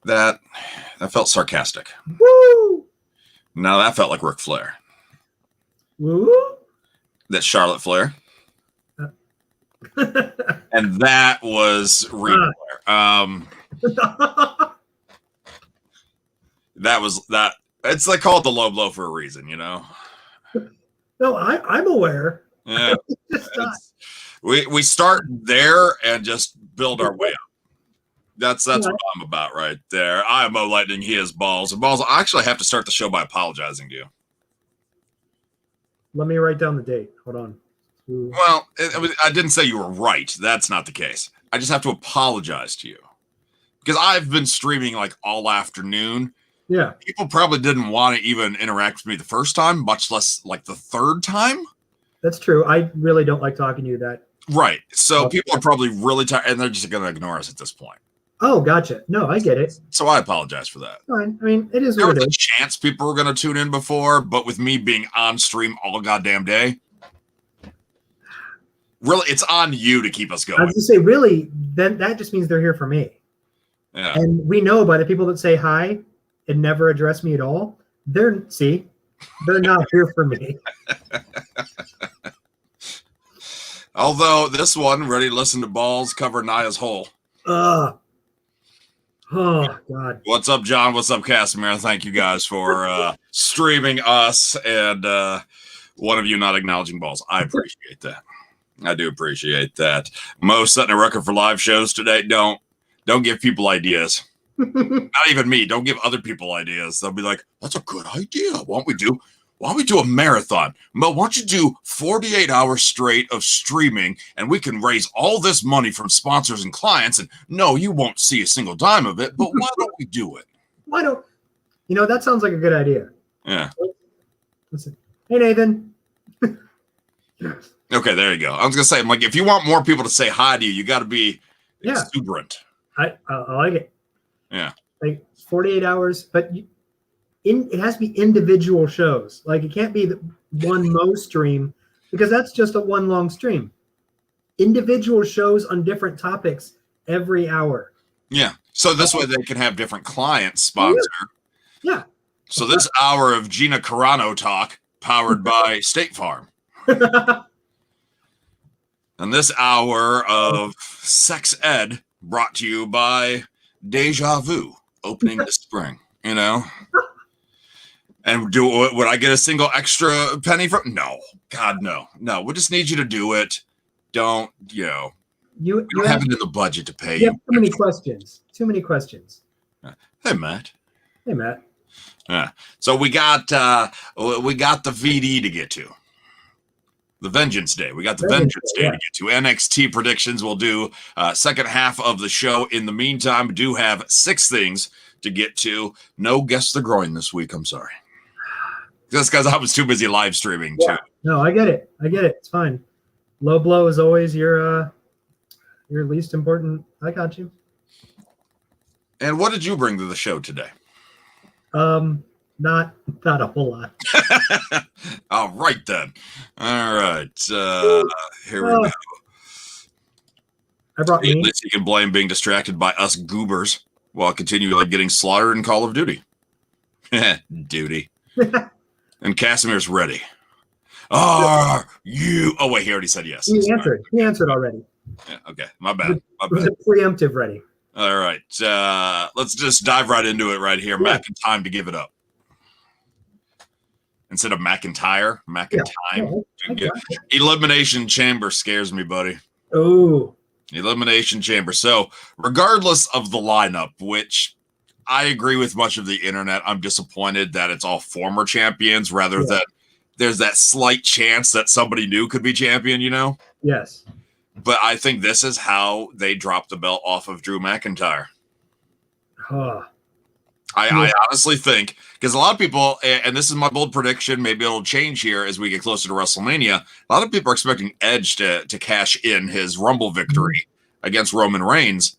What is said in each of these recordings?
That felt sarcastic. Woo! No, that felt like Ric Flair. Woo! That's Charlotte Flair. And that was Reed Flair. That was that. It's like called the low blow for a reason, you know. No, I'm aware. Yeah, we start there and just build our way up. That's what I'm about right there. I am Mo Lightning. He is Ballz. And Ballz, I actually have to start the show by apologizing to you. Let me write down the date. Hold on. Well, I didn't say you were right. That's not the case. I just have to apologize to you because I've been streaming like all afternoon. Yeah. People probably didn't want to even interact with me the first time, much less like the third time. That's true. I really don't like talking to you that. Right. So people are probably really tired and they're just going to ignore us at this point. Oh, gotcha. No, I get it. So I apologize for that. Fine. I mean, it is there what was it a is. chance people were going to tune in before, but with me being on stream all goddamn day, really, it's on you to keep us going. I was going to say, really, then that just means they're here for me. Yeah. And we know by the people that say hi and never address me at all, they're not here for me. Although this one, ready to listen to Ballz cover Naya's hole. Oh, God. What's up, John? What's up, Casimir? Thank you guys for streaming us and one of you not acknowledging Ballz. I appreciate that. I do appreciate that. Mo setting a record for live shows today. Don't give people ideas. Not even me. Don't give other people ideas. They'll be like, that's a good idea. Why don't we do a marathon? Mo, why don't you do 48 hours straight of streaming and we can raise all this money from sponsors and clients? And no, you won't see a single dime of it, but why don't we do it? That sounds like a good idea. Yeah. Listen. Hey, Nathan. Okay, there you go. I was going to say, I'm like, if you want more people to say hi to you, you got to be exuberant. I like it. Yeah. Like 48 hours, but it has to be individual shows. Like it can't be the one Mo stream because that's just a one long stream. Individual shows on different topics every hour. Yeah. So this way they can have different clients sponsor. Yeah. So this hour of Gina Carano talk powered by State Farm. And this hour of sex ed brought to you by Deja Vu opening this spring, you know? And would I get a single extra penny from? No, God, no. We just need you to do it. Don't, we don't have it in the budget to pay you. Too many questions. Hey, Matt. Yeah. So we got the VD to get to. The Vengeance Day. We got the Vengeance Day to get to. NXT predictions. We'll do second half of the show. In the meantime, we do have 6 things to get to. No Guess the Groin this week. I'm sorry. Just because I was too busy live streaming, too. No, I get it. It's fine. Low blow is always your least important. I got you. And what did you bring to the show today? Not a whole lot. All right, then. All right. Here we go. I brought me. At least you can blame being distracted by us goobers while continually getting slaughtered in Call of Duty. Duty. And Casimir's ready. Are you? Oh, wait, he already said yes. He answered already. Yeah, okay, my bad. It was a preemptive ready. All right. Let's just dive right into it right here. Yeah. Mac and time to give it up. Instead of McIntyre, Mac and time. Yeah, Elimination Chamber scares me, buddy. Oh. Elimination Chamber. So, regardless of the lineup, which I agree with much of the internet, I'm disappointed that it's all former champions rather than there's that slight chance that somebody new could be champion, you know? Yes. But I think this is how they dropped the belt off of Drew McIntyre. I honestly think, because a lot of people, and this is my bold prediction, maybe it'll change here as we get closer to WrestleMania, a lot of people are expecting Edge to cash in his Rumble victory against Roman Reigns.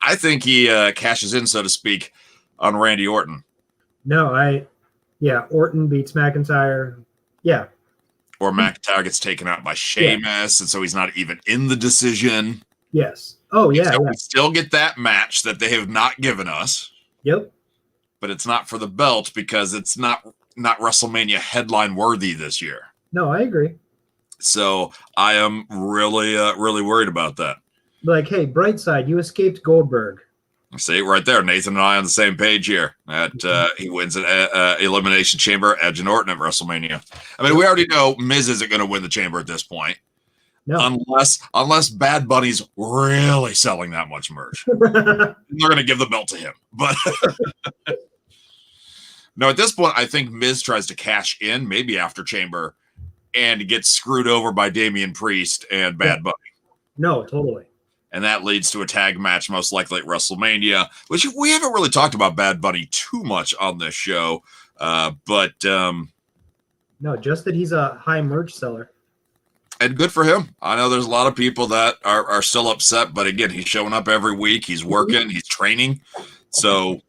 I think he cashes in, so to speak, on Randy Orton. No, Orton beats McIntyre. Yeah. Or McIntyre gets taken out by Sheamus, and so he's not even in the decision. Yes. Oh, yeah. So we still get that match that they have not given us. Yep. but it's not for the belt because it's not WrestleMania headline worthy this year. No, I agree. So I am really worried about that. Like, hey, bright side, you escaped Goldberg. See, right there, Nathan and I on the same page here. That he wins an Elimination Chamber, Edge and Orton at WrestleMania. I mean, we already know Miz isn't going to win the Chamber at this point. No. Unless Bad Bunny's really selling that much merch. They're going to give the belt to him. But no, at this point, I think Miz tries to cash in, maybe after Chamber, and gets screwed over by Damian Priest and Bad Bunny. No, totally. And that leads to a tag match, most likely at WrestleMania, which we haven't really talked about Bad Bunny too much on this show. But no, just that he's a high merch seller. And good for him. I know there's a lot of people that are still upset, but again, he's showing up every week. He's working, he's training. So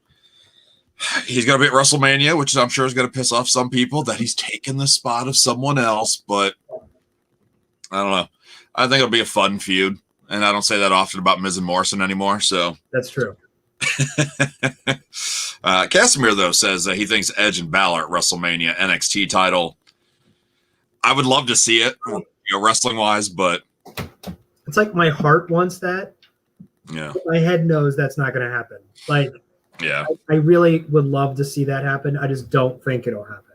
he's going to be at WrestleMania, which I'm sure is going to piss off some people that he's taken the spot of someone else. But I don't know. I think it'll be a fun feud. And I don't say that often about Miz and Morrison anymore. So that's true. Casimir, though, says he thinks Edge and Balor at WrestleMania NXT title. I would love to see it, wrestling wise, but it's like my heart wants that. Yeah. My head knows that's not going to happen. Like, yeah, I really would love to see that happen. I just don't think it'll happen.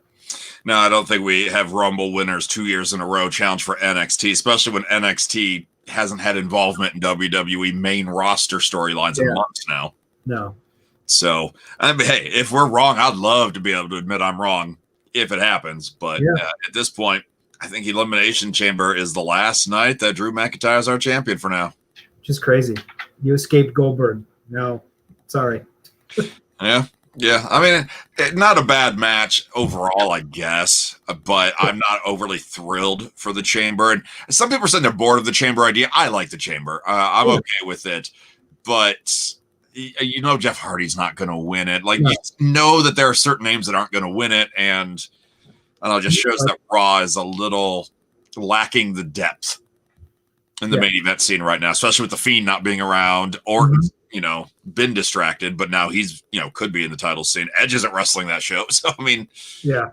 No, I don't think we have Rumble winners 2 years in a row challenge for NXT, especially when NXT hasn't had involvement in WWE main roster storylines in months now. No. So, I mean, hey, if we're wrong, I'd love to be able to admit I'm wrong if it happens. But at this point, I think Elimination Chamber is the last night that Drew McIntyre is our champion for now. Just crazy. You escaped Goldberg. No, sorry. Yeah. I mean, not a bad match overall, I guess, but I'm not overly thrilled for the Chamber. And some people are saying they're bored of the Chamber idea. I like the Chamber. I'm okay with it. But, Jeff Hardy's not going to win it. Like, you know that there are certain names that aren't going to win it. And, I don't know, it just shows that Raw is a little lacking the depth in the main event scene right now, especially with the Fiend not being around. Orton's, been distracted, but now he's, could be in the title scene. Edge isn't wrestling that show. So, I mean, yeah.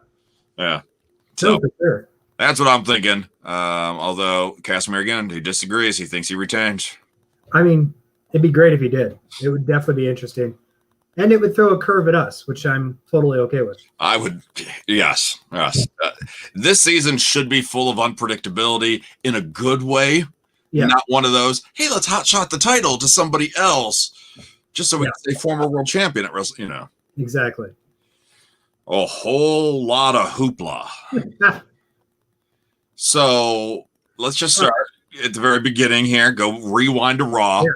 So for sure. That's what I'm thinking. Although Casimir, again, he disagrees. He thinks he retains. I mean, it'd be great if he did. It would definitely be interesting. And it would throw a curve at us, which I'm totally okay with. I would, yes. This season should be full of unpredictability in a good way. Yeah. Not one of those, hey, let's hotshot the title to somebody else just so we can say former world champion at wrestling, Exactly. A whole lot of hoopla. So let's just start at the very beginning here. Go rewind to Raw. Yeah.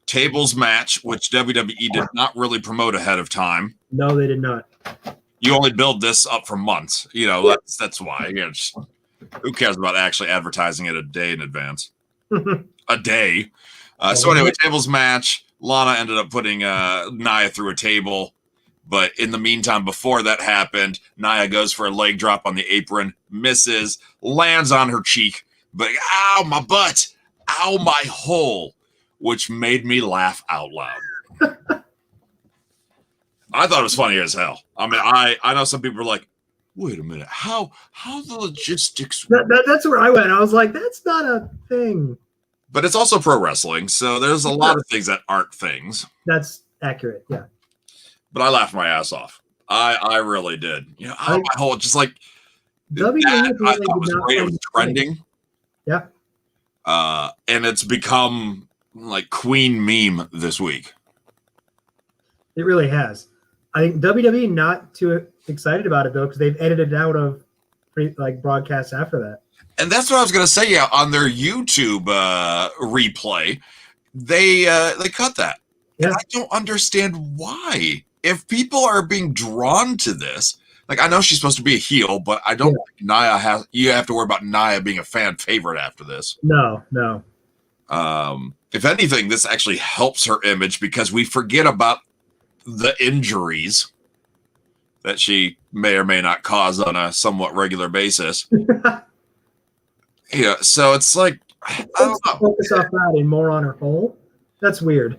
Tables match, which WWE did not really promote ahead of time. No, they did not. You only build this up for months. That's why. Who cares about actually advertising it a day in advance? A day. So anyway, tables match. Lana ended up putting Nia through a table. But in the meantime, before that happened, Nia goes for a leg drop on the apron, misses, lands on her cheek. But, ow, my butt. Ow, my hole. Which made me laugh out loud. I thought it was funny as hell. I mean, I know some people are like, wait a minute, how the logistics that's where I went. I was like, that's not a thing. But it's also pro wrestling, so there's a lot of things that aren't things. That's accurate, yeah. But I laughed my ass off. I really did. My whole just like WWE I thought was great. It was trending. Yeah. And it's become like Queen meme this week. It really has. I think WWE not too excited about it though, because they've edited out of broadcasts after that. And that's what I was going to say. Yeah, on their YouTube replay, they cut that. Yeah. And I don't understand why. If people are being drawn to this, like I know she's supposed to be a heel, but I don't think Nia you have to worry about Nia being a fan favorite after this. No. If anything, this actually helps her image because we forget about the injuries that she may or may not cause on a somewhat regular basis. So it's like I don't know. Focus off that and more on her hole. That's weird.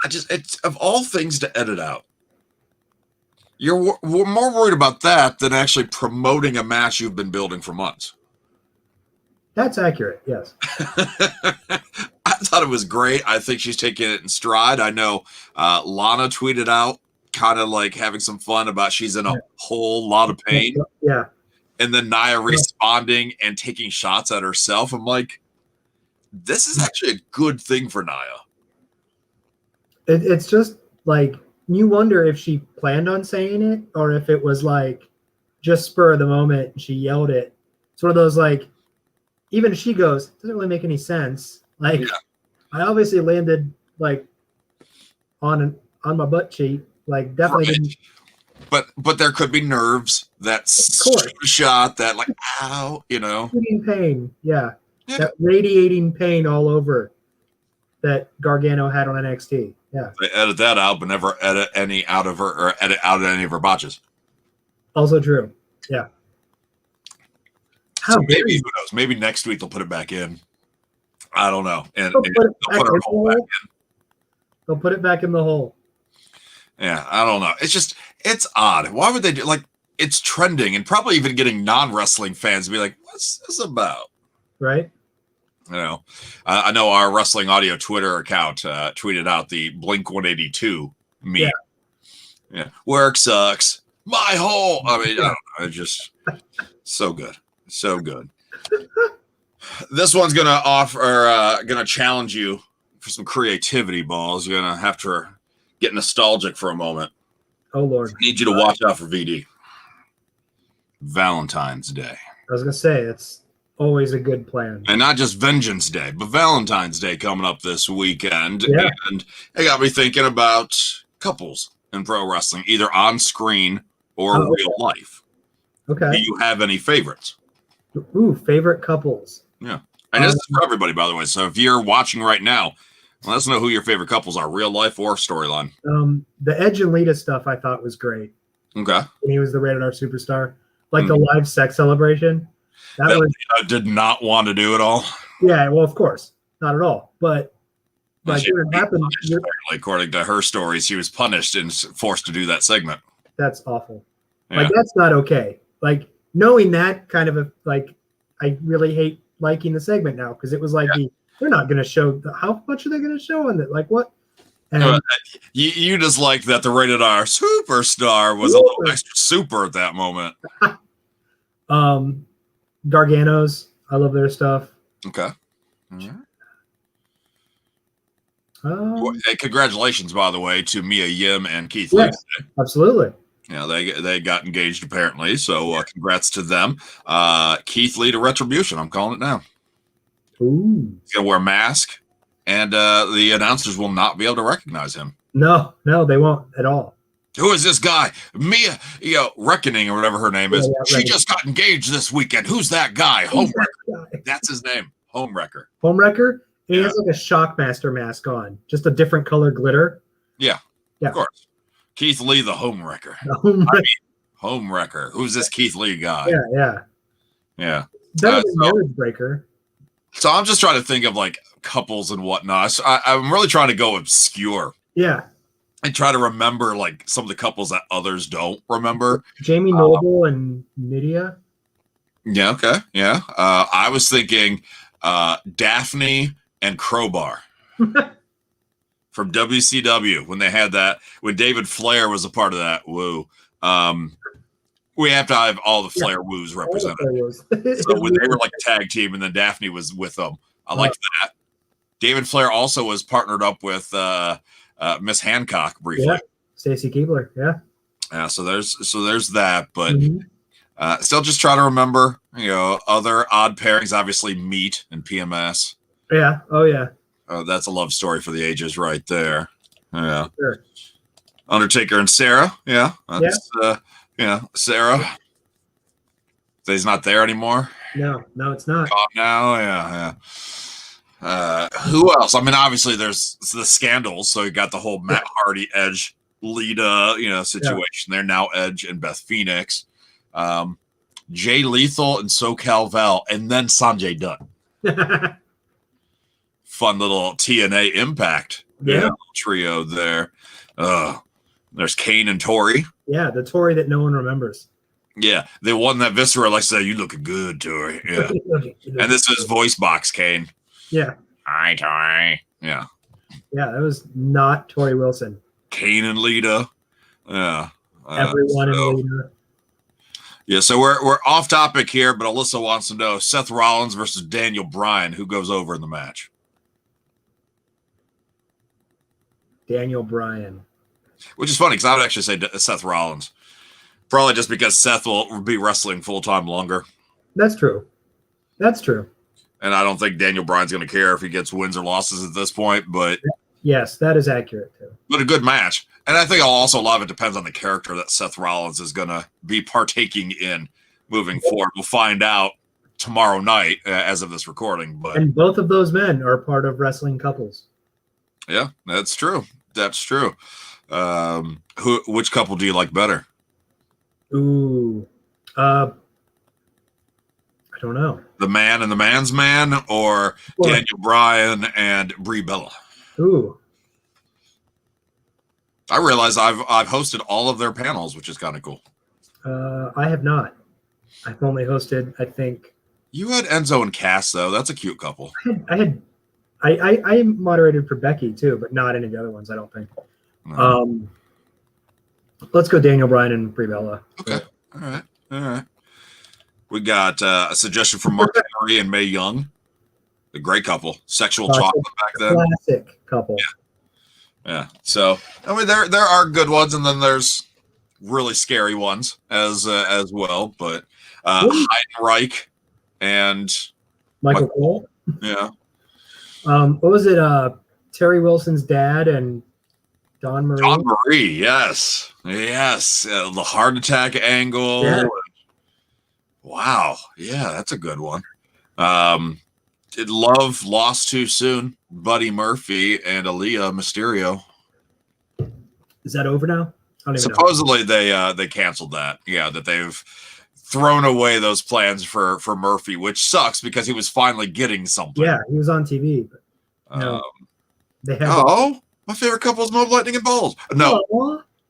it's of all things to edit out. We're more worried about that than actually promoting a match you've been building for months. That's accurate. Yes. I thought it was great. I think she's taking it in stride. I know Lana tweeted out kind of like having some fun about she's in a whole lot of pain. Yeah. And then Nia responding and taking shots at herself. I'm like, this is actually a good thing for Nia. It's just like, you wonder if she planned on saying it or if it was like just spur of the moment and she yelled it. It's one of those like, even she goes, doesn't really make any sense. Like, I obviously landed like on my butt cheek. Like, definitely didn't. But there could be nerves that shot that like, ow, you know. Pain. Yeah. That radiating pain all over that Gargano had on NXT. Yeah. They edit that out, but never edit any out of her or edit out any of her botches. Also true. Yeah. So maybe, who knows? Maybe next week they'll put it back in. I don't know. And they'll put her hole back in. They'll put it back in the hole. Yeah, I don't know. It's odd. Why would they do like it's trending and probably even getting non-wrestling fans to be like, what's this about? Right. You know, I know our Wrestling Audio Twitter account tweeted out the Blink 182 meme. Yeah. Work sucks. My hole. I mean, I don't know. It's just so good. So good. This one's gonna gonna challenge you for some creativity, Ballz. You're gonna have to get nostalgic for a moment. Oh Lord. I need you to watch out for VD. Valentine's Day. I was gonna say it's always a good plan. And not just Vengeance Day, but Valentine's Day coming up this weekend. Yeah. And it got me thinking about couples in pro wrestling, either on screen or real life. Okay. Do you have any favorites? Ooh, favorite couples. Yeah. And this is for everybody, by the way. So if you're watching right now, let us know who your favorite couples are, real life or storyline. The Edge and Lita stuff I thought was great. Okay. When he was the Rated R Superstar. Like the live sex celebration. That was, I did not want to do it all. Yeah, well, of course. Not at all. But like it happened. According to her stories, she was punished and forced to do that segment. That's awful. Yeah. Like, that's not okay. Like, knowing that kind of like, I really hate liking the segment now because it was like they're not going to show how much are they going to show on it? Like what? And you just like that the Rated R Superstar was a little extra super at that moment. Garganos, I love their stuff. Okay. Hey, congratulations, by the way, to Mia Yim and Keith Lee. Absolutely. Yeah, they got engaged apparently, so congrats to them. Keith Lee to Retribution, I'm calling it now. Ooh. He's gonna wear a mask, and the announcers will not be able to recognize him. No, they won't at all. Who is this guy? Mia, Reckoning or whatever her name is. She just got engaged this weekend. Who's that guy? Homewrecker. That's his name. Homewrecker. Homewrecker? He has like a Shockmaster mask on, just a different color glitter. Yeah. Of course. Keith Lee, the Homewrecker. Homewrecker. Who's this Keith Lee guy? Yeah. Better than Marriage Breaker. So I'm just trying to think of like couples and whatnot. So I'm really trying to go obscure. Yeah. And try to remember like some of the couples that others don't remember. Jamie Noble and Nydia. Yeah. Okay. Yeah. I was thinking Daphne and Crowbar from WCW when they had that, when David Flair was a part of that. Woo. We have to have all the Flair woos represented. So when they were like a tag team and then Daphne was with them, I liked that. David Flair also was partnered up with Miss Hancock briefly. Yeah. Stacy Keibler. Yeah. So there's that, but still just try to remember, other odd pairings. Obviously, Meat and PMS. Yeah. Oh yeah. That's a love story for the ages, right there. Yeah. Sure. Undertaker and Sarah. Yeah. That's, Sarah. He's not there anymore. No, it's not. Caught now. Yeah. Who else? I mean, obviously there's the scandals. So you got the whole Matt Hardy, Edge, Lita, situation. They're now Edge and Beth Phoenix. Jay Lethal and SoCal Val, and then Sanjay Dutt. Fun little TNA Impact Yeah. Trio there. There's Kane and Tori. Yeah, the Tori that no one remembers. Yeah, they won that Viscera. Like I said, you looking good, Tori. Yeah. And this is voice box Kane. Yeah. Hi, Tori. Yeah. Yeah, that was not Tori Wilson. Kane and Lita. Yeah. Everyone in Lita. Yeah, so we're off topic here, but Alyssa wants to know Seth Rollins versus Daniel Bryan. Who goes over in the match? Daniel Bryan. Which is funny because I would actually say Seth Rollins. Probably just because Seth will be wrestling full-time longer. That's true. That's true. And I don't think Daniel Bryan's going to care if he gets wins or losses at this point, but... Yes, that is accurate, too. But a good match. And I think also a lot of it depends on the character that Seth Rollins is going to be partaking in moving forward. We'll find out tomorrow night as of this recording. But and both of those men are part of wrestling couples. Yeah, that's true. That's true. Which couple do you like better? Ooh. I don't know. The Man and the Man's Man, or Daniel Bryan and Brie Bella? Ooh. I realize I've hosted all of their panels, which is kind of cool. I have not. I've only hosted, I think. You had Enzo and Cass, though. That's a cute couple. I moderated for Becky too, but not any of the other ones, I don't think. No. Let's go Daniel Bryan and Brie Bella. Okay. All right. We got a suggestion from Mark Henry and Mae Young. A great couple. Sexual chocolate back then. Classic couple. Yeah. So, I mean, there are good ones, and then there's really scary ones as well. But Heidenreich and Michael Cole. Yeah. What was it? Terry Wilson's dad and Don Marie. Don Marie, yes. The heart attack angle. Yeah. Wow. Yeah, that's a good one. Love lost too soon. Buddy Murphy and Aaliyah Mysterio. Is that over now? Supposedly they canceled that. Yeah, that they've thrown away those plans for Murphy, which sucks because he was finally getting something. Yeah, he was on TV. But, my favorite couple is Mo Lightning and Ballz. No,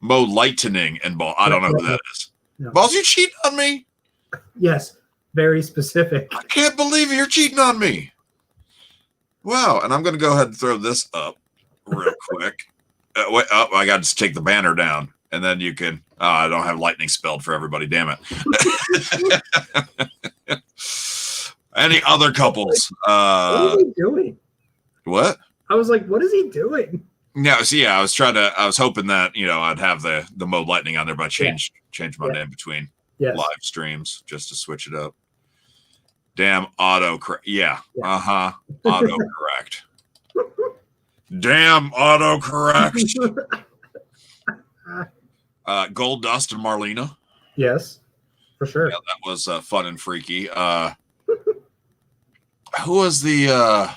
Mo Lightning and Ballz. I don't know who that is. No. Ballz, you cheating on me? Yes, very specific. I can't believe you're cheating on me. Wow, and I'm going to go ahead and throw this up real quick. I got to take the banner down, and then you can. I don't have lightning spelled for everybody. Damn it. Any other couples? What is he doing? What? I was like, what is he doing? No, so yeah, I was hoping that I'd have the Mo Lightning on there, but I changed my name between live streams just to switch it up. Damn autocorrect. Yeah. Autocorrect. Damn autocorrect. Gold Dust and Marlena. Yes, for sure. Yeah, that was fun and freaky. Who was the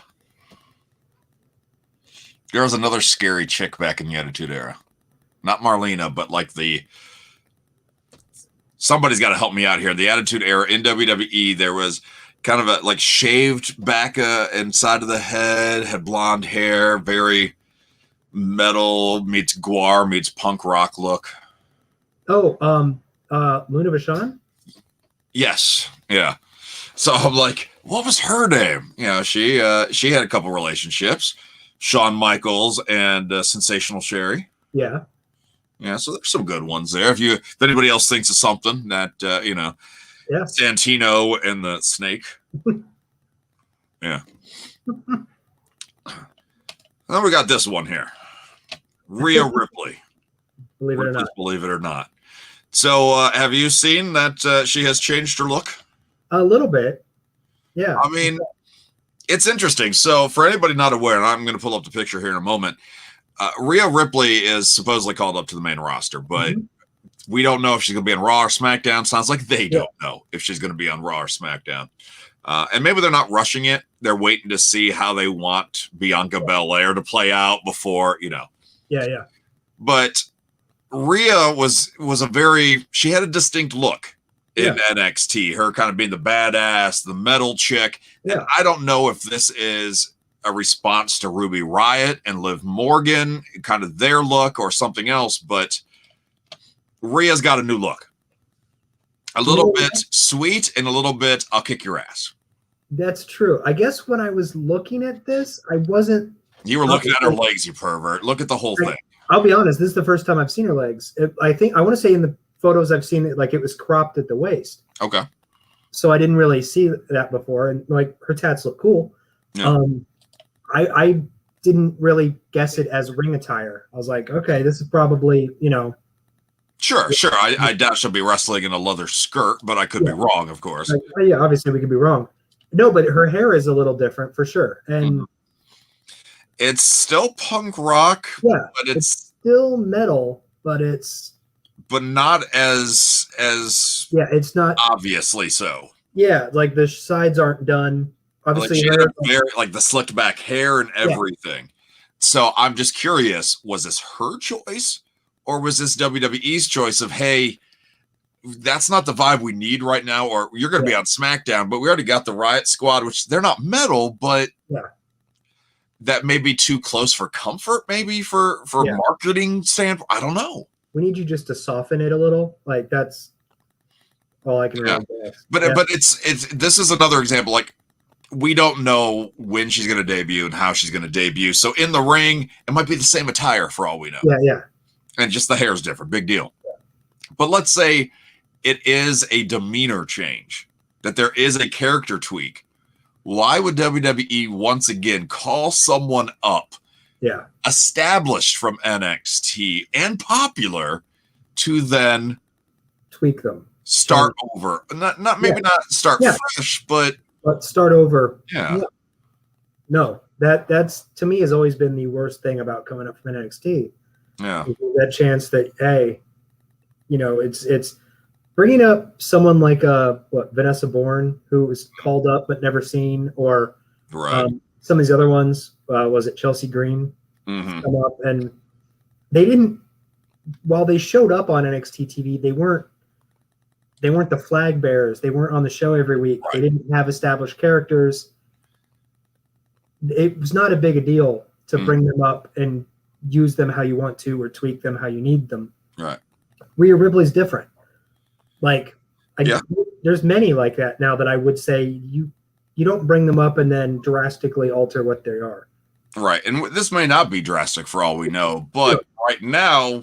there was another scary chick back in the Attitude Era. Not Marlena, but like somebody's got to help me out here. The Attitude Era in WWE, there was kind of a like shaved back inside of the head, had blonde hair, very metal meets guar meets punk rock look. Oh, Luna Vachon? Yes. Yeah. So I'm like, what was her name? She had a couple relationships. Shawn Michaels and Sensational Sherry. Yeah. Yeah, so there's some good ones there. If anybody else thinks of something that yeah. Santino and the Snake. Yeah. Then we got this one here. Rhea Ripley. Believe it or not. So have you seen that she has changed her look? A little bit. Yeah. I mean, it's interesting. So for anybody not aware, and I'm going to pull up the picture here in a moment, Rhea Ripley is supposedly called up to the main roster, but we don't know if she's going to be on Raw or SmackDown. Sounds like they don't know if she's going to be on Raw or SmackDown. And maybe they're not rushing it. They're waiting to see how they want Bianca Belair to play out before, Yeah. But Rhea she had a distinct look in NXT, her kind of being the badass, the metal chick. Yeah. And I don't know if this is a response to Ruby Riott and Liv Morgan, kind of their look or something else, but Rhea's got a new look. A little bit sweet and a little bit, I'll kick your ass. That's true. I guess when I was looking at this, I wasn't. You were looking at her legs, you pervert. Look at the whole thing. I'll be honest. This is the first time I've seen her legs. I want to say in the photos I've seen it, like it was cropped at the waist. Okay. So I didn't really see that before. And like her tats look cool. Yeah. I didn't really guess it as ring attire. I was like, okay, this is probably, Sure. I doubt she'll be wrestling in a leather skirt, but I could be wrong, of course. Yeah, obviously we could be wrong. No, but her hair is a little different for sure. And it's still punk rock, but it's still metal, but not as it's not obviously so. Yeah, like the sides aren't done. Obviously, like the slicked back hair and everything. Yeah. So I'm just curious, was this her choice or was this WWE's choice of, hey, that's not the vibe we need right now, or you're going to be on SmackDown, but we already got the Riot Squad, which they're not metal, but that may be too close for comfort, maybe for marketing standpoint. I don't know. We need you just to soften it a little. Like that's all I can really guess. But it's this is another example. Like we don't know when she's going to debut and how she's going to debut. So in the ring, it might be the same attire for all we know. Yeah. And just the hair is different. Big deal. Yeah. But let's say it is a demeanor change, that there is a character tweak. Why would WWE once again call someone up, established from NXT and popular, to then tweak them, start over? Not start fresh, but start over. Yeah. No, that's to me has always been the worst thing about coming up from NXT. Yeah, that chance that it's bringing up someone like Vanessa Bourne, who was called up but never seen, or some of these other ones. Was it Chelsea Green? Come up, and they didn't. While they showed up on NXT TV, they weren't the flag bearers. They weren't on the show every week. Right. They didn't have established characters. It was not a big a deal to bring them up and use them how you want to, or tweak them how you need them. Right. Rhea Ripley's different. Like, there's many like that now that I would say you don't bring them up and then drastically alter what they are. Right. And this may not be drastic for all we know, but right now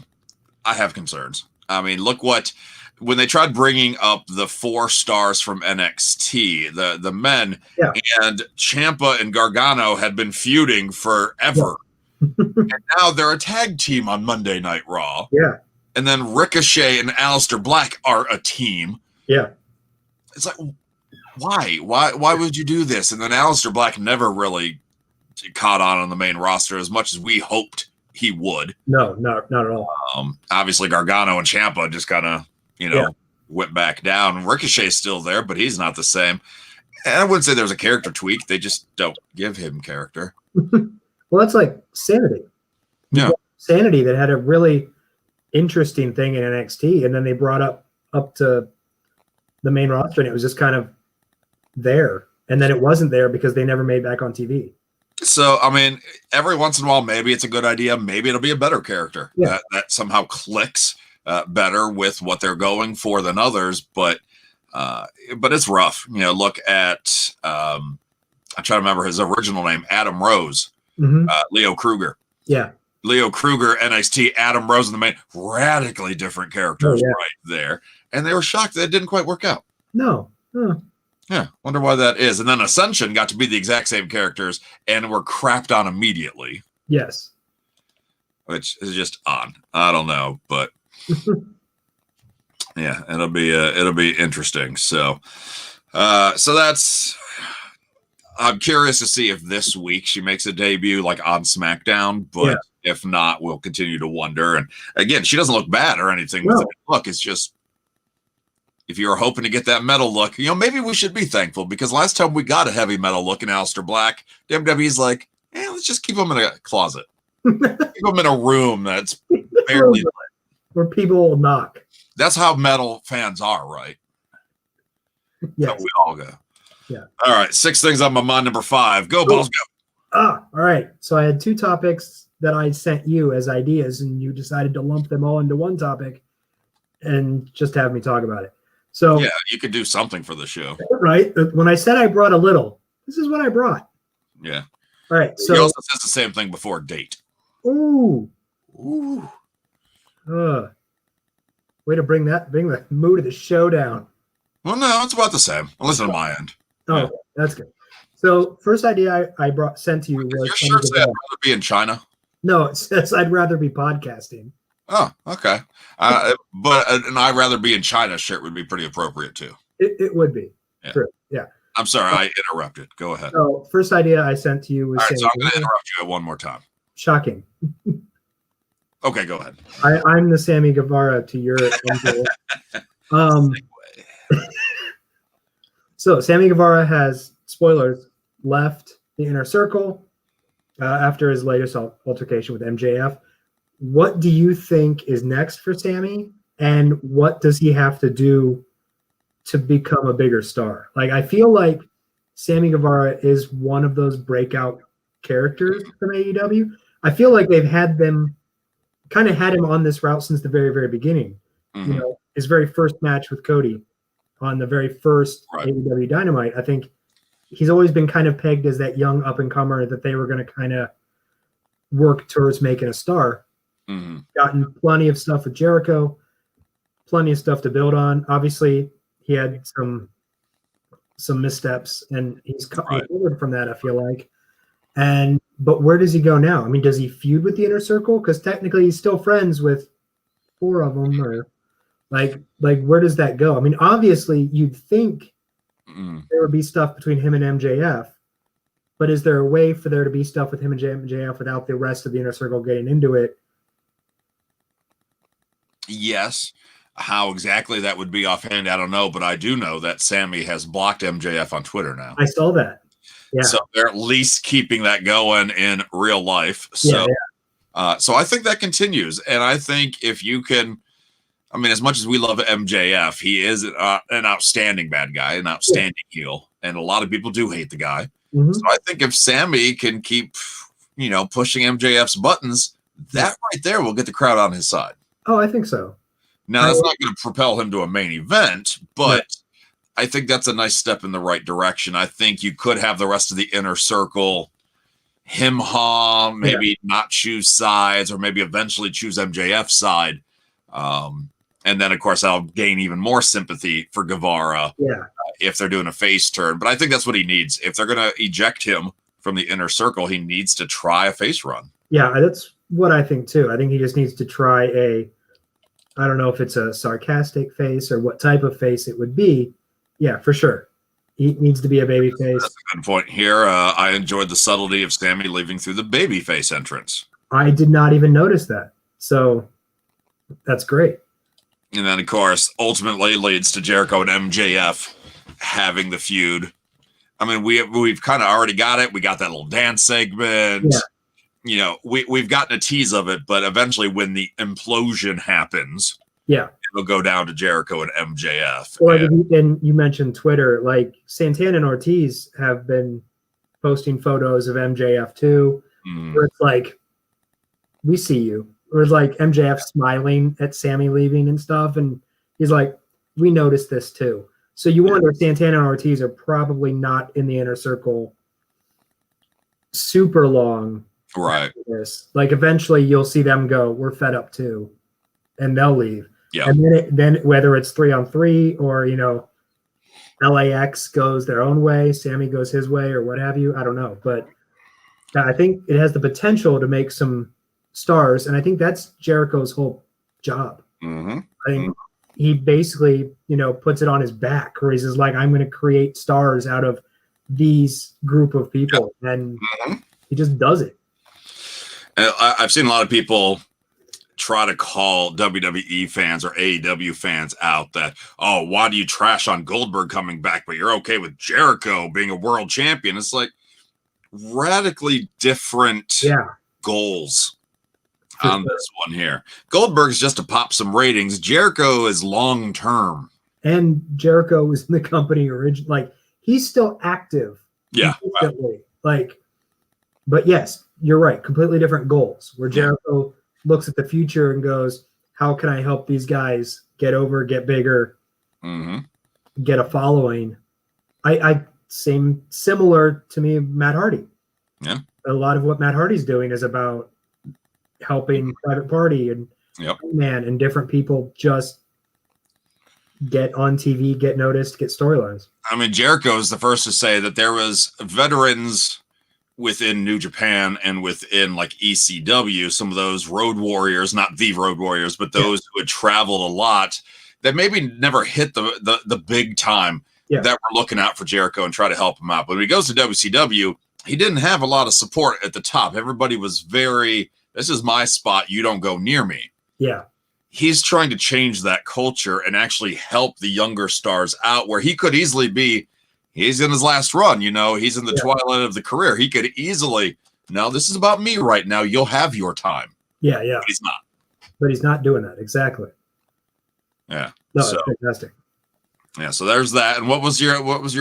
I have concerns. I mean, look when they tried bringing up the 4 stars from NXT, the men, and Ciampa and Gargano had been feuding forever. And now they're a tag team on Monday Night Raw. Yeah. And then Ricochet and Aleister Black are a team. Yeah. It's like, why would you do this? And then Aleister Black never really caught on the main roster as much as we hoped he would. No, not at all. Obviously Gargano and Ciampa just kind of, went back down. Ricochet's still there, but he's not the same. And I wouldn't say there's a character tweak. They just don't give him character. Well, that's like Sanity. Yeah. Sanity that had a really interesting thing in NXT, and then they brought up to the main roster, and it was just kind of there. And then it wasn't there because they never made back on TV. So, I mean, every once in a while, maybe it's a good idea. Maybe it'll be a better character that somehow clicks better with what they're going for than others. But it's rough. Look at, I'm trying to remember his original name, Adam Rose, Leo Kruger. Yeah. Leo Kruger, NXT, Adam Rose in the main, radically different characters right there. And they were shocked that it didn't quite work out. No. Yeah, wonder why that is. And then Ascension got to be the exact same characters and were crapped on immediately. Yes. Which is just odd. I don't know, but yeah, it'll be interesting. So that's, I'm curious to see if this week she makes a debut like on SmackDown, but if not, we'll continue to wonder. And again, she doesn't look bad or anything with it. Look, it's just, if you're hoping to get that metal look, maybe we should be thankful, because last time we got a heavy metal look in Aleister Black, WWE's like, let's just keep him in a closet. Keep him in a room that's barely lit. Where people will knock. That's how metal fans are, right? Yes. So we all go. Yeah. All right, 6 things on my mind. Number 5. Go, Ballz, go. All right. So I had 2 topics that I sent you as ideas, and you decided to lump them all into one topic and just have me talk about it. So Yeah, you could do something for the show. right when I said I brought a little, this is what I brought. Yeah. All right. He So also says the same thing before date. ooh, Ooh. way to bring the mood of the show down. Well, no, it's about the same. Listen to my end. Oh, Yeah. that's good. So first idea I sent to you was Your shirt said I'd rather be in China. No, it says I'd rather be podcasting. Oh, okay. But an I'd rather be in China shirt would be pretty appropriate too. It would be. Yeah. True. Yeah. I'm sorry, I interrupted. Go ahead. So first idea I sent to you was All right, so I'm going to interrupt you one more time. Shocking. Okay, go ahead. I'm the Sammy Guevara to your So Sammy Guevara has, spoilers, left the inner circle after his latest altercation with MJF. What do you think is next for Sammy, and what does he have to do to become a bigger star? Like, I feel like Sammy Guevara is one of those breakout characters from AEW. I feel like they've had him on this route since the very, very beginning. Mm-hmm. You know, his very first match with Cody on the very first AEW Dynamite. I think he's always been kind of pegged as that young up-and-comer that they were going to kind of work towards making a star. Mm-hmm. Gotten plenty of stuff with Jericho, plenty of stuff to build on. Obviously, he had some missteps, and he's recovered from that, I feel like. But where does he go now? I mean, does he feud with the inner circle? Because technically he's still friends with 4 of them, or like where does that go? I mean, obviously you'd think there would be stuff between him and MJF, but is there a way for there to be stuff with him and MJF without the rest of the inner circle getting into it? Yes. How exactly that would be offhand, I don't know, but I do know that Sammy has blocked MJF on Twitter now. I saw that. Yeah. So they're at least keeping that going in real life. So, so I think that continues. And I think if you can, I mean, as much as we love MJF, he is an outstanding bad guy, an outstanding heel. And a lot of people do hate the guy. Mm-hmm. So I think if Sammy can keep, pushing MJF's buttons, that right there will get the crowd on his side. Oh, I think so. Now, that's not going to propel him to a main event, but I think that's a nice step in the right direction. I think you could have the rest of the inner circle maybe not choose sides, or maybe eventually choose MJF's side. And then, of course, I'll gain even more sympathy for Guevara if they're doing a face turn. But I think that's what he needs. If they're going to eject him from the inner circle, he needs to try a face run. Yeah, that's what I think, too. I think he just needs to try I don't know if it's a sarcastic face or what type of face it would be. Yeah, for sure. He needs to be a baby face. That's a good point here. I enjoyed the subtlety of Sammy leaving through the baby face entrance. I did not even notice that. So that's great. And then, of course, ultimately leads to Jericho and MJF having the feud. I mean, we've kind of already got it. We got that little dance segment. Yeah. We've gotten a tease of it, but eventually when the implosion happens, it'll go down to Jericho and MJF. Well, and you mentioned Twitter, like Santana and Ortiz have been posting photos of MJF too, where it's like, we see you. Or it's like MJF smiling at Sammy leaving and stuff, and he's like, we noticed this too. So you wonder if Santana and Ortiz are probably not in the inner circle super long. Right. Like eventually you'll see them go, we're fed up too, and they'll leave. Yeah. And then whether it's 3-on-3 or LAX goes their own way, Sammy goes his way, or what have you, I don't know. But I think it has the potential to make some stars, and I think that's Jericho's whole job. Mm-hmm. I think he basically, puts it on his back, where he's just like, I'm going to create stars out of these group of people, and he just does it. I've seen a lot of people try to call WWE fans or AEW fans out that, oh, why do you trash on Goldberg coming back, but you're okay with Jericho being a world champion? It's like radically different goals on this one here. Goldberg's just to pop some ratings. Jericho is long term. And Jericho was in the company originally. Like, he's still active. Yeah. Like, But yes, you're right. Completely different goals. Where Jericho looks at the future and goes, "How can I help these guys get over, get bigger, get a following?" I similar to me, Matt Hardy. Yeah. A lot of what Matt Hardy's doing is about helping Private Party and Man and different people just get on TV, get noticed, get storylines. I mean, Jericho is the first to say that there was veterans within New Japan and within like ECW, some of those road warriors, not the road warriors, but those who had traveled a lot that maybe never hit the big time that were looking out for Jericho and try to help him out. But when he goes to WCW, he didn't have a lot of support at the top. Everybody was very, this is my spot. You don't go near me. Yeah. He's trying to change that culture and actually help the younger stars out where he could easily be. He's in his last run, you know, he's in the twilight of the career. He could easily, no, this is about me right now. You'll have your time. Yeah. Yeah. But he's not. But he's not doing that. Exactly. Yeah. No, so, that's fantastic. Yeah. So there's that. And what was your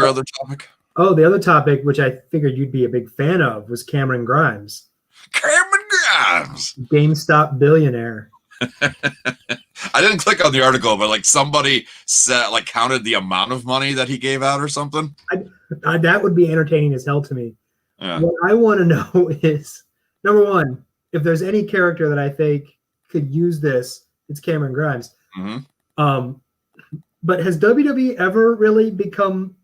other topic? Oh, the other topic, which I figured you'd be a big fan of, was Cameron Grimes. Cameron Grimes. GameStop billionaire. I didn't click on the article, but like somebody said, like counted the amount of money that he gave out or something. That would be entertaining as hell to me. Yeah. What I want to know is, number one, if there's any character that I think could use this, it's Cameron Grimes. But has WWE ever really become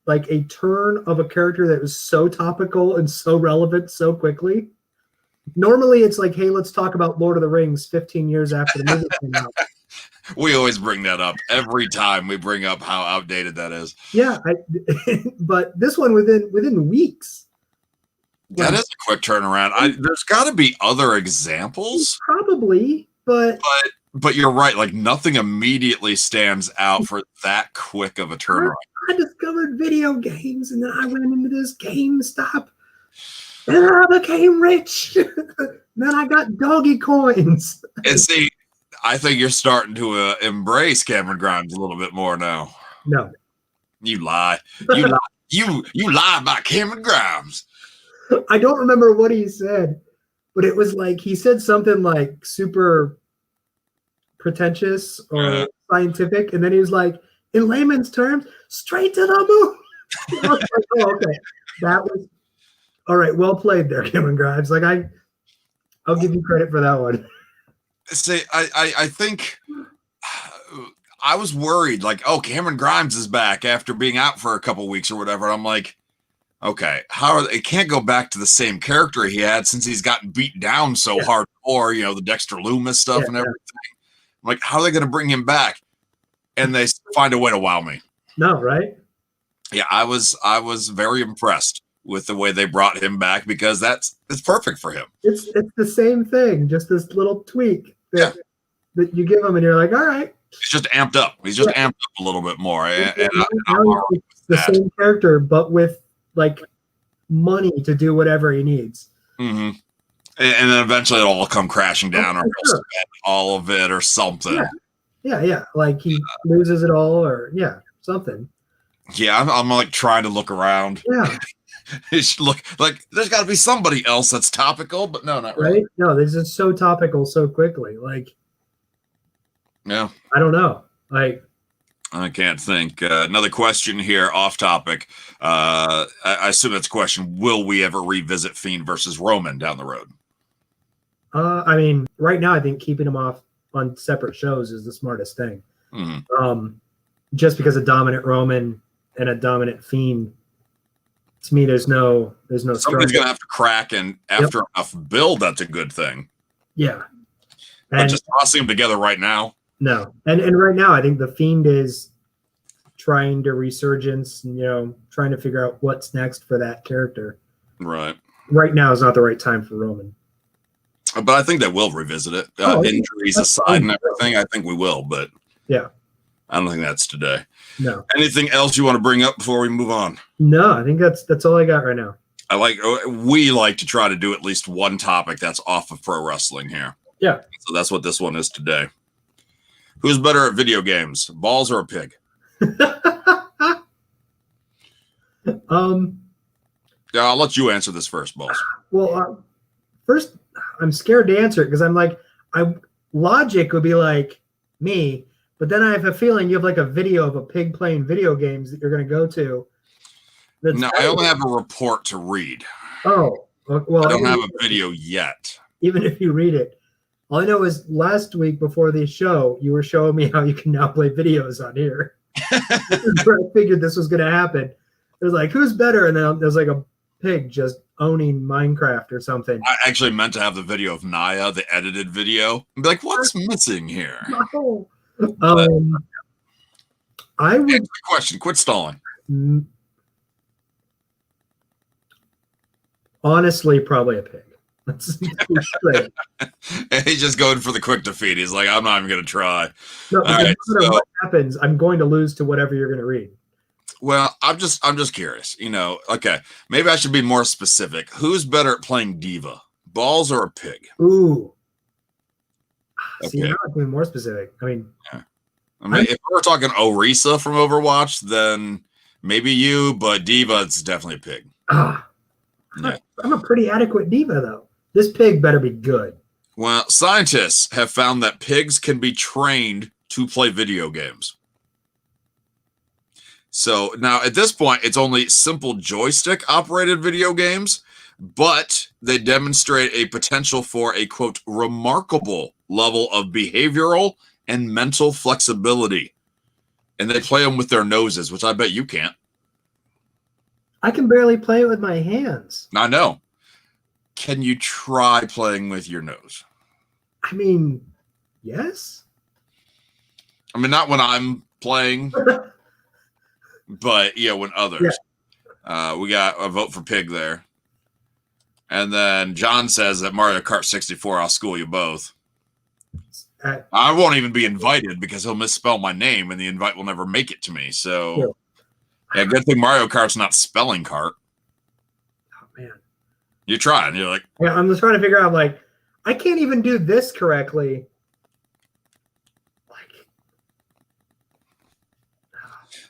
like a turn of a character that was so topical and so relevant so quickly? Normally it's like, hey, let's talk about Lord of the Rings 15 years after the movie came out. We always bring that up every time we bring up how outdated that is. Yeah, but this one within weeks. That is a quick turnaround. There's got to be other examples. Probably, but you're right. Like nothing immediately stands out for that quick of a turnaround. I discovered video games, and then I went into this GameStop. And I became rich. Then I got doggy coins. And see, I think you're starting to embrace Cameron Grimes a little bit more now. No, you lie. You lie. You lie about Cameron Grimes. I don't remember what he said, but it was like he said something like super pretentious or scientific, and then he was like, in layman's terms, straight to the moon. I was like, oh, okay, that was. All right, well played there, Cameron Grimes. Like I'll give you credit for that one. See, I think I was worried, like, oh, Cameron Grimes is back after being out for a couple weeks or whatever. And I'm like, okay, it can't go back to the same character he had since he's gotten beat down so hardcore, you know, the Dexter Loomis stuff and everything. I'm like, how are they going to bring him back? And they find a way to wow me. No, right? Yeah, I was very impressed with the way they brought him back because it's perfect for him. It's the same thing, just this little tweak that you give him, and you're like, all right. He's just amped up. He's just amped up a little bit more. And it's the same character, but with like money to do whatever he needs. Mm-hmm. And then eventually it'll all come crashing down, or he'll spend all of it, or something. Yeah. Like he loses it all, or something. Yeah, I'm like trying to look around. Yeah. It should look like there's got to be somebody else that's topical, but no, not really. Right? No, this is so topical so quickly. Like, yeah, I don't know. Like, I can't think. Another question here, off topic. I assume that's a question. Will we ever revisit Fiend versus Roman down the road? I mean, right now, I think keeping them off on separate shows is the smartest thing. Mm-hmm. Just because a dominant Roman and a dominant Fiend. To me, there's no. Somebody's gonna have to crack, and after enough build, that's a good thing. Yeah, but just tossing them together right now. No, and right now, I think the Fiend is trying to resurgence. Trying to figure out what's next for that character. Right. Right now is not the right time for Roman. But I think they will revisit it. Injuries aside and everything, I think we will. But I don't think that's today. No. Anything else you want to bring up before we move on? No, I think that's all I got right now. We like to try to do at least one topic that's off of pro wrestling here. Yeah. So that's what this one is today. Who's better at video games, Ballz or a pig? Yeah, I'll let you answer this first, Ballz. Well, first, I'm scared to answer it because I'm like, logic would be like me, but then I have a feeling you have like a video of a pig playing video games that you're going to go to. No, I only have a report to read. Oh, well, I don't have a video yet. Even if you read it, all I know is last week before the show, you were showing me how you can now play videos on here. This is where I figured this was going to happen. It was like, who's better? And then there's like a pig just owning Minecraft or something. I actually meant to have the video of Naya, the edited video, and be like, what's missing here? No. I would. Answer the question. Quit stalling. Honestly, probably a pig. He's just going for the quick defeat. He's like, I'm not even going to try. No, right, no matter what happens, I'm going to lose to whatever you're going to read. Well, I'm just curious. Okay, maybe I should be more specific. Who's better at playing diva, Ballz or a pig? Ooh. Okay. See, now I'm being more specific. I mean, if we're talking Orisa from Overwatch, then maybe you, but diva, it's definitely a pig. Yeah. I'm a pretty adequate diva, though. This pig better be good. Well, scientists have found that pigs can be trained to play video games. So now at this point, it's only simple joystick operated video games, but they demonstrate a potential for a, quote, remarkable level of behavioral and mental flexibility. And they play them with their noses, which I bet you can't. I can barely play it with my hands. I know. Can you try playing with your nose? I mean, yes. I mean, not when I'm playing, but when others. Yeah. We got a vote for pig there. And then John says that Mario Kart 64, I'll school you both. I won't even be invited because he'll misspell my name and the invite will never make it to me. So, yeah, good thing Mario Kart's not spelling cart. Oh, man. You're trying. You're like... Yeah, I'm just trying to figure out, like, I can't even do this correctly.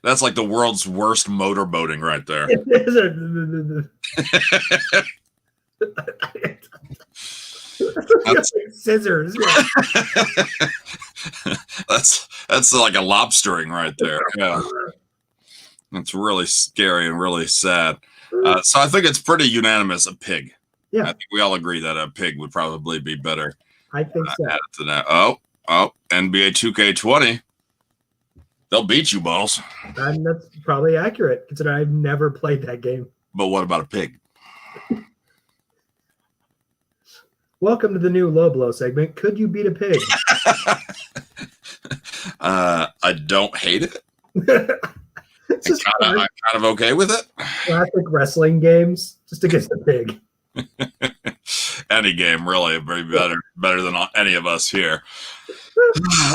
That's like the world's worst motorboating right there. That's scissors. That's like a lobstering right there. Yeah, it's really scary and really sad. So I think it's pretty unanimous. A pig. Yeah, I think we all agree that a pig would probably be better. I think so. Added to that. Oh, NBA 2K20. They'll beat you, Ballz. And that's probably accurate, considering I've never played that game. But what about a pig? Welcome to the new low blow segment. Could you beat a pig? I don't hate it. I'm kind of okay with it. Classic wrestling games, just against the pig. Any game, really, better than any of us here.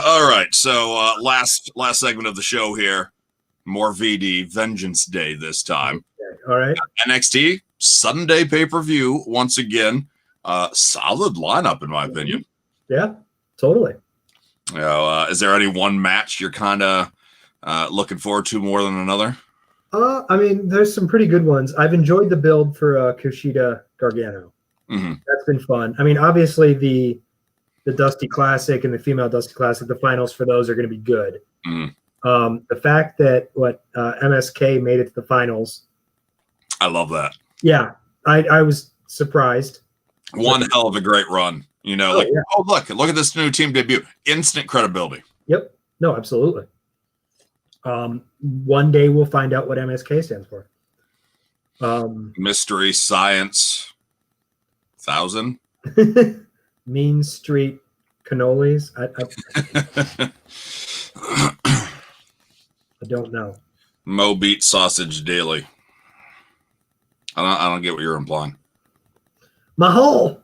All right, so last segment of the show here. More VD, Vengeance Day this time. Okay. All right. NXT, Sunday pay-per-view, once again. Solid lineup, in my opinion. Yeah, totally. Is there any one match you're kind of looking forward to more than another? I mean, there's some pretty good ones. I've enjoyed the build for Kushida Gargano. Mm-hmm. That's been fun. I mean, obviously the Dusty Classic and the female Dusty Classic, the finals for those are going to be good. Mm-hmm. The fact that MSK made it to the finals, I love that. Yeah, I was surprised. One hell of a great run. Look at this new team debut. Instant credibility. Yep. No, absolutely. One day we'll find out what MSK stands for. Mystery Science 1000. Mean Street Cannolis. I don't know. Mo Beat Sausage Daily. I don't get what you're implying. Mahal.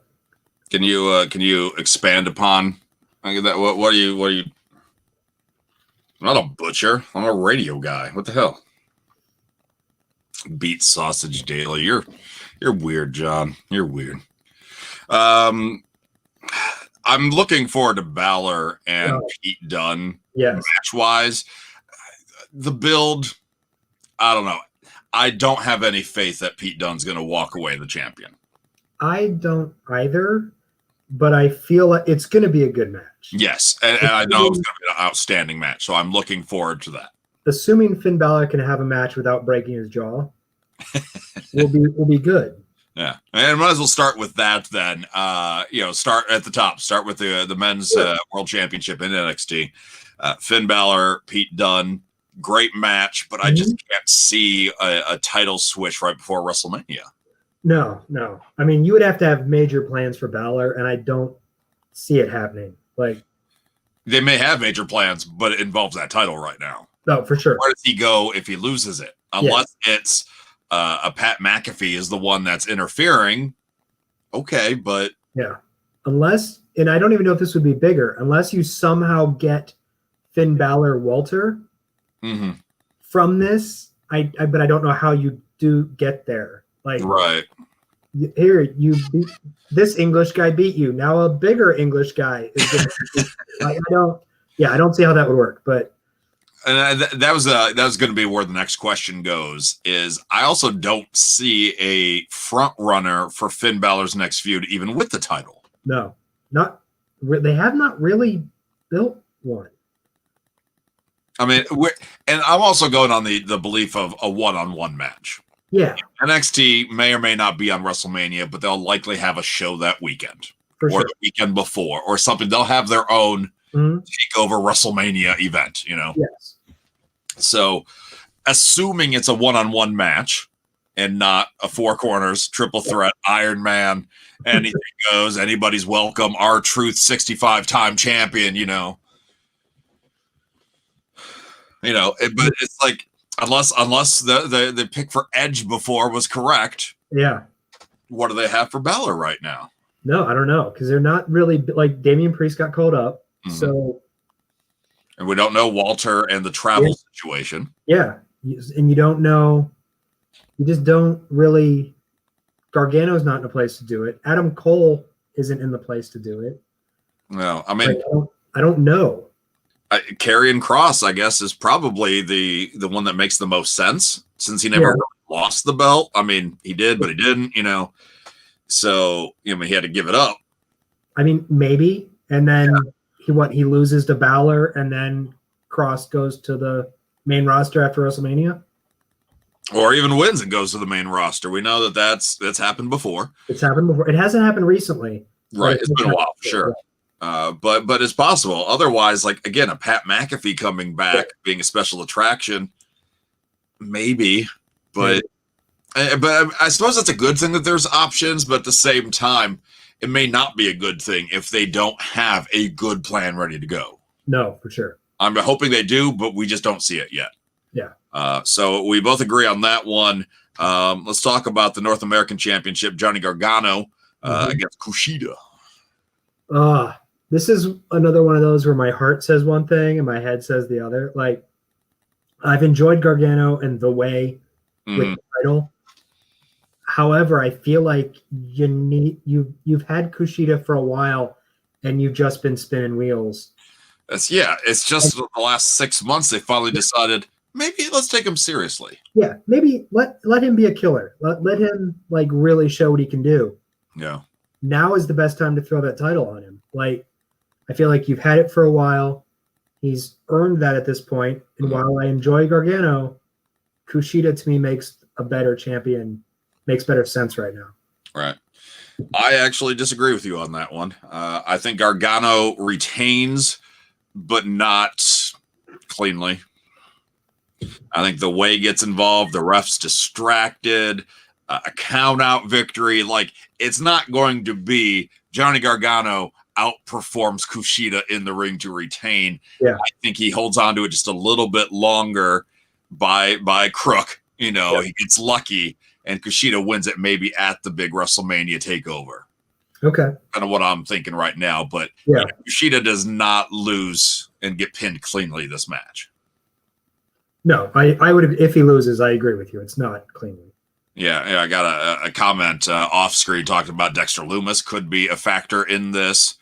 Can you expand upon that? What are you? I'm not a butcher. I'm a radio guy. What the hell? Beat Sausage Daily. You're weird, John. You're weird. I'm looking forward to Balor and Pete Dunne. Yes. Match wise, the build. I don't know. I don't have any faith that Pete Dunne's going to walk away the champion. I don't either, but I feel like it's going to be a good match. Yes, and I know it's going to be an outstanding match, so I'm looking forward to that. Assuming Finn Balor can have a match without breaking his jaw, will be good. Yeah, and might as well start with that then. Start at the top. Start with the men's world championship in NXT. Finn Balor, Pete Dunne, great match, but I just can't see a title switch right before WrestleMania. No. I mean, you would have to have major plans for Balor, and I don't see it happening. Like, they may have major plans, but it involves that title right now. No, for sure. Where does he go if he loses it? Unless it's a Pat McAfee is the one that's interfering. Okay, but unless, and I don't even know if this would be bigger, unless you somehow get Finn Balor Walter from this. But I don't know how you do get there. Like, right here, this English guy beat you. Now a bigger English guy is going to. I don't see how that would work, but. And that was going to be where the next question goes. Is I also don't see a front runner for Finn Balor's next feud, even with the title. No, they have not really built one. I mean, and I'm also going on the belief of a one-on-one match. Yeah, NXT may or may not be on WrestleMania, but they'll likely have a show that weekend the weekend before or something. They'll have their own takeover WrestleMania event, Yes. So, assuming it's a one-on-one match and not a four corners triple threat Iron Man, anything goes, anybody's welcome. R-Truth 65-time champion, but it's like unless the pick for Edge before was correct. Yeah. What do they have for Balor right now? No, I don't know because they're not really like Damian Priest got called up, so. And we don't know Walter and the travel situation. Yeah, and you don't know. You just don't really. Gargano's not in a place to do it. Adam Cole isn't in the place to do it. No, I mean, I don't know. Karrion Kross, I guess, is probably the one that makes the most sense since he never really lost the belt. I mean, he did, but he didn't. So he had to give it up. I mean, maybe, and then. He loses to Balor and then Cross goes to the main roster after WrestleMania, or even wins and goes to the main roster. We know that's happened before. It's happened before. It hasn't happened recently, right? It's been a while, for sure. But it's possible. Otherwise, like again, a Pat McAfee coming back being a special attraction, maybe. But I suppose that's a good thing that there's options. But at the same time. It may not be a good thing if they don't have a good plan ready to go. No, for sure. I'm hoping they do, but we just don't see it yet. Yeah. So we both agree on that one. Let's talk about the North American Championship. Johnny Gargano against Kushida. This is another one of those where my heart says one thing and my head says the other. Like, I've enjoyed Gargano and the way with the title. However, I feel like you've had Kushida for a while, and you've just been spinning wheels. It's just the last 6 months they finally decided maybe let's take him seriously. Yeah, maybe let him be a killer. Let him like really show what he can do. Yeah. Now is the best time to throw that title on him. Like, I feel like you've had it for a while. He's earned that at this point. And while I enjoy Gargano, Kushida to me makes a better champion. Makes better sense right now. Right. I actually disagree with you on that one. I think Gargano retains, but not cleanly. I think the way gets involved, the ref's distracted, a count-out victory. Like, it's not going to be Johnny Gargano outperforms Kushida in the ring to retain. Yeah. I think he holds on to it just a little bit longer by crook. He gets lucky. And Kushida wins it maybe at the big WrestleMania takeover. Okay. Kind of what I'm thinking right now. But Kushida does not lose and get pinned cleanly this match. No, I would. If he loses, I agree with you. It's not cleanly. Yeah, I got a comment off screen talking about Dexter Lumis could be a factor in this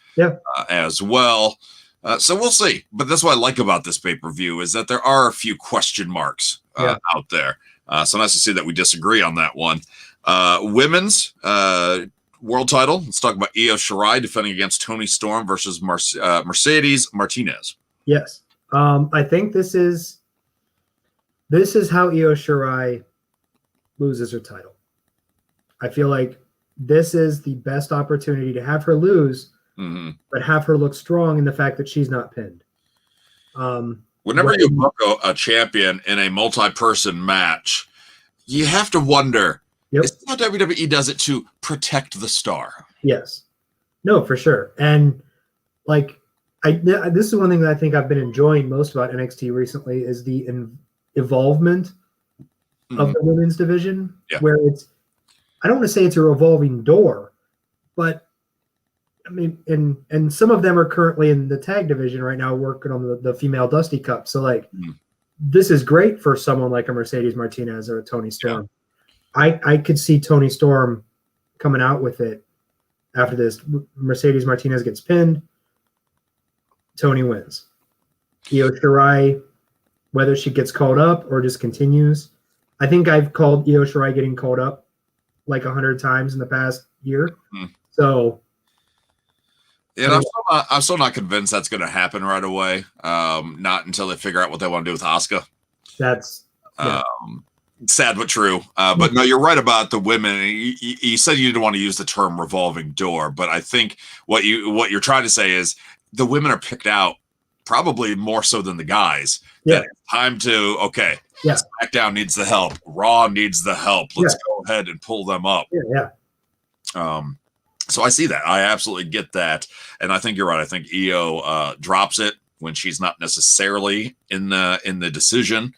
as well. So we'll see. But that's what I like about this pay-per-view is that there are a few question marks out there. So nice to see that we disagree on that one. Women's world title. Let's talk about Io Shirai defending against Toni Storm versus Mercedes Martinez. Yes. I think this is how Io Shirai loses her title. I feel like this is the best opportunity to have her lose, but have her look strong in the fact that she's not pinned. Whenever you book a champion in a multi-person match, you have to wonder, is how WWE does it to protect the star? Yes. No, for sure. And like, this is one thing that I think I've been enjoying most about NXT recently is the involvement of the women's division, where it's, I don't want to say it's a revolving door, but I mean, and some of them are currently in the tag division right now working on the female Dusty Cup. So like, this is great for someone like a Mercedes Martinez or a Toni Storm. I could see Toni Storm coming out with it after this. Mercedes Martinez gets pinned. Toni wins. Io Shirai, whether she gets called up or just continues. I think I've called Io Shirai getting called up like 100 times in the past year. So, and I'm still not convinced that's going to happen right away. Not until they figure out what they want to do with Asuka. That's sad but true. But no, you're right about the women. You said you didn't want to use the term revolving door, but I think what you're trying to say is the women are picked out probably more so than the guys. Yeah. That it's time to SmackDown needs the help. Raw needs the help. Let's go ahead and pull them up. So I see that. I absolutely get that. And I think you're right. I think Io drops it when she's not necessarily in the decision.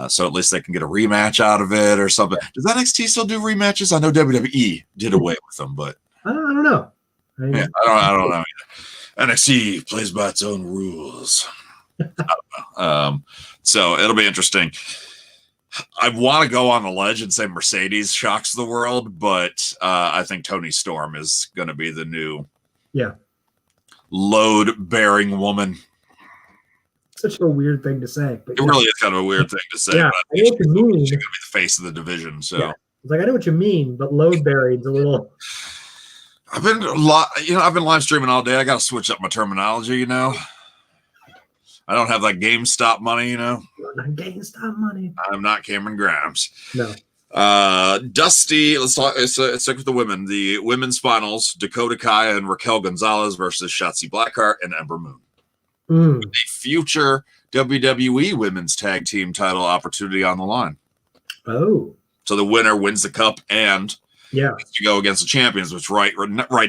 So at least they can get a rematch out of it or something. Does NXT still do rematches? I know WWE did away with them, but I don't know. I don't know either. NXT plays by its own rules. I don't know. So it'll be interesting. I want to go on a ledge and say Mercedes shocks the world, but I think Toni Storm is going to be the new load-bearing woman. Such a weird thing to say. But it really is kind of a weird thing to say. Yeah, but I know what you mean. She's going to be the face of the division. So it's like, I know what you mean, but load-bearing's a little... I've been live streaming all day. I got to switch up my terminology, I don't have that GameStop money, Not GameStop money. I'm not Cameron Grimes. No. Dusty, let's stick with the women. The women's finals, Dakota Kai and Raquel Gonzalez versus Shotzi Blackheart and Ember Moon. The future WWE Women's Tag Team title opportunity on the line. Oh. So the winner wins the cup and you go against the champions, which right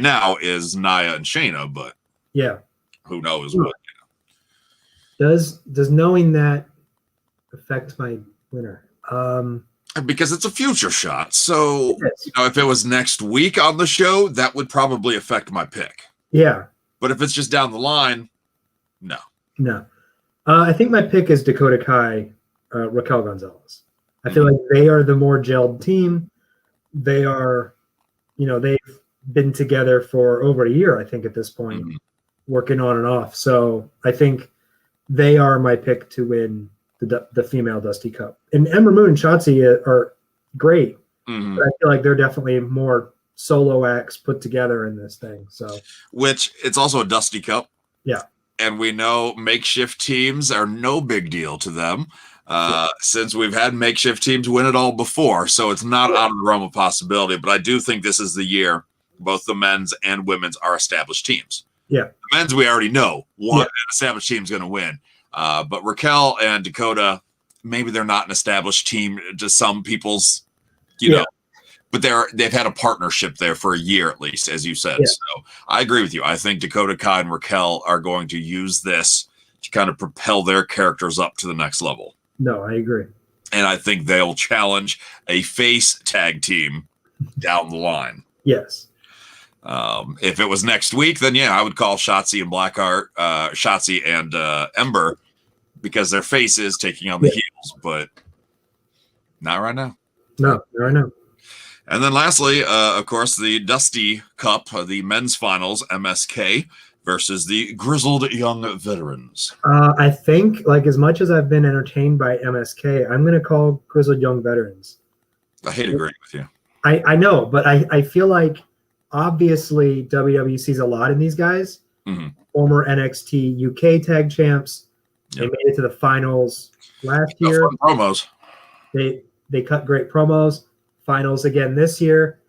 now is Nia and Shayna, but who knows what. Does knowing that affect my winner? Because it's a future shot. So if it was next week on the show, that would probably affect my pick. Yeah. But if it's just down the line, no. I think my pick is Dakota Kai, Raquel Gonzalez. I feel like they are the more gelled team. They are, they've been together for over a year, I think, at this point, working on and off. So I think they are my pick to win the female Dusty Cup. And Ember Moon and Shotzi are great, but I feel like they're definitely more solo acts put together in this thing. So, which it's also a Dusty Cup. Yeah. And we know makeshift teams are no big deal to them since we've had makeshift teams win it all before. So it's not out of the realm of possibility. But I do think this is the year both the men's and women's are established teams. Yeah. The men's, we already know an established team is going to win. But Raquel and Dakota, maybe they're not an established team to some people's, know. But they've had a partnership there for a year at least, as you said. So I agree with you. I think Dakota Kai and Raquel are going to use this to kind of propel their characters up to the next level. No, I agree. And I think they'll challenge a face tag team down the line. Yes. If it was next week, then I would call Shotzi and Blackheart, Shotzi and Ember, because their faces taking on the heels, but not right now. No, not right now. And then lastly, of course, the Dusty Cup, the men's finals, MSK, versus the grizzled young veterans. I think, like, as much as I've been entertained by MSK, I'm going to call Grizzled Young Veterans. I hate agreeing with you. I know, but I feel like obviously WWE sees a lot in these guys. Mm-hmm. Former NXT UK tag champs. Yep. They made it to the finals last year. Fun promos. They cut great promos. Finals again this year.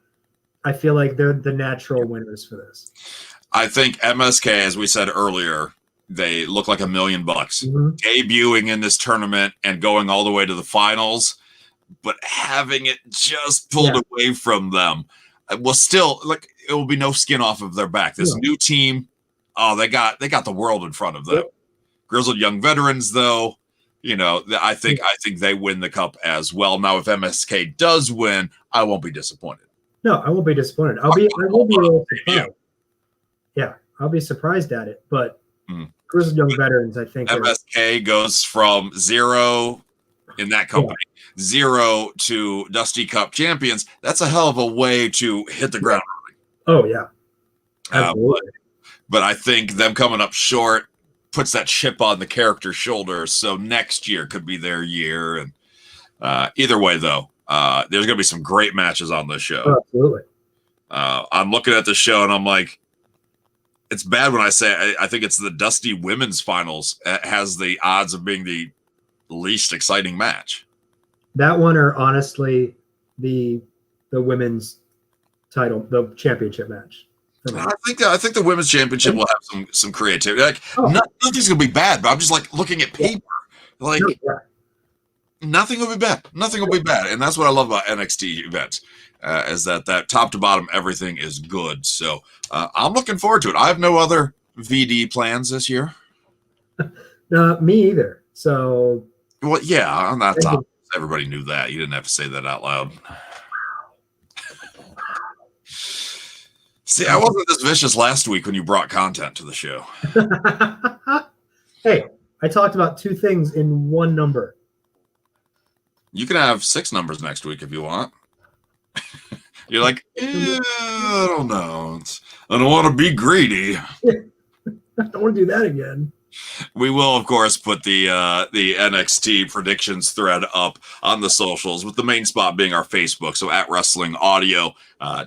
I feel like they're the natural winners for this. I think MSK, as we said earlier, they look like $1 million. Mm-hmm. Debuting in this tournament and going all the way to the finals, but having it just pulled away from them. Well, still, like, it will be no skin off of their back. This new team, they got the world in front of them. Yep. Grizzled Young Veterans, though, I think they win the cup as well. Now, if MSK does win, I won't be disappointed. No, I won't be disappointed. I will be a little surprised. Yeah, I'll be surprised at it. But Grizzled Young Veterans, I think. MSK goes from 0 in that company, 0 to Dusty Cup champions. That's a hell of a way to hit the ground running. Oh, yeah. Absolutely. But I think them coming up short puts that chip on the character's shoulder. So next year could be their year. And either way, though, there's going to be some great matches on this show. Oh, absolutely. I'm looking at the show and I'm like, it's bad when I say I think it's the Dusty Women's Finals has the odds of being the least exciting match. That one, or honestly, the women's title, the championship match. I think the women's championship will have some creativity. Like nothing's gonna be bad, but I'm just like looking at paper, like nothing will be bad. Nothing will be bad, and that's what I love about NXT events. Is that top to bottom everything is good. So I'm looking forward to it. I have no other VD plans this year. Me either. So well, yeah, on that topic, everybody knew that. You didn't have to say that out loud. See, I wasn't this vicious last week when you brought content to the show. Hey, I talked about 2 things in 1 number. You can have 6 numbers next week if you want. You're like, I don't know. I don't want to be greedy. I don't want to do that again. We will, of course, put the NXT predictions thread up on the socials, with the main spot being our Facebook. So at Wrestling Audio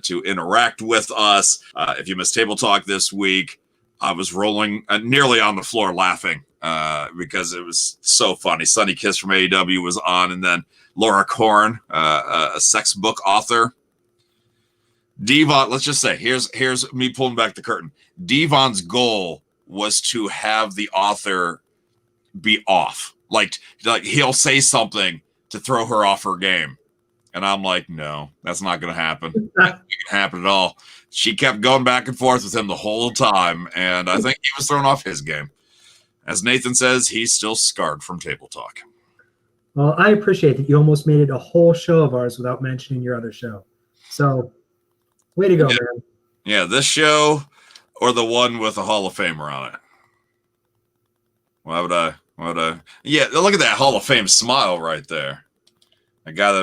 to interact with us. If you missed Table Talk this week, I was rolling nearly on the floor laughing because it was so funny. Sunny Kiss from AEW was on, and then Laura Korn, a sex book author. Devon, let's just say, here's me pulling back the curtain. Devon's goal was to have the author be off. Like he'll say something to throw her off her game. And I'm like, no, that's not going to happen. That didn't happen at all. She kept going back and forth with him the whole time. And I think he was thrown off his game. As Nathan says, he's still scarred from Table Talk. Well, I appreciate that you almost made it a whole show of ours without mentioning your other show. So, way to go, man. Yeah, this show or the one with a Hall of Famer on it. Why would I? Yeah, look at that Hall of Fame smile right there. A guy that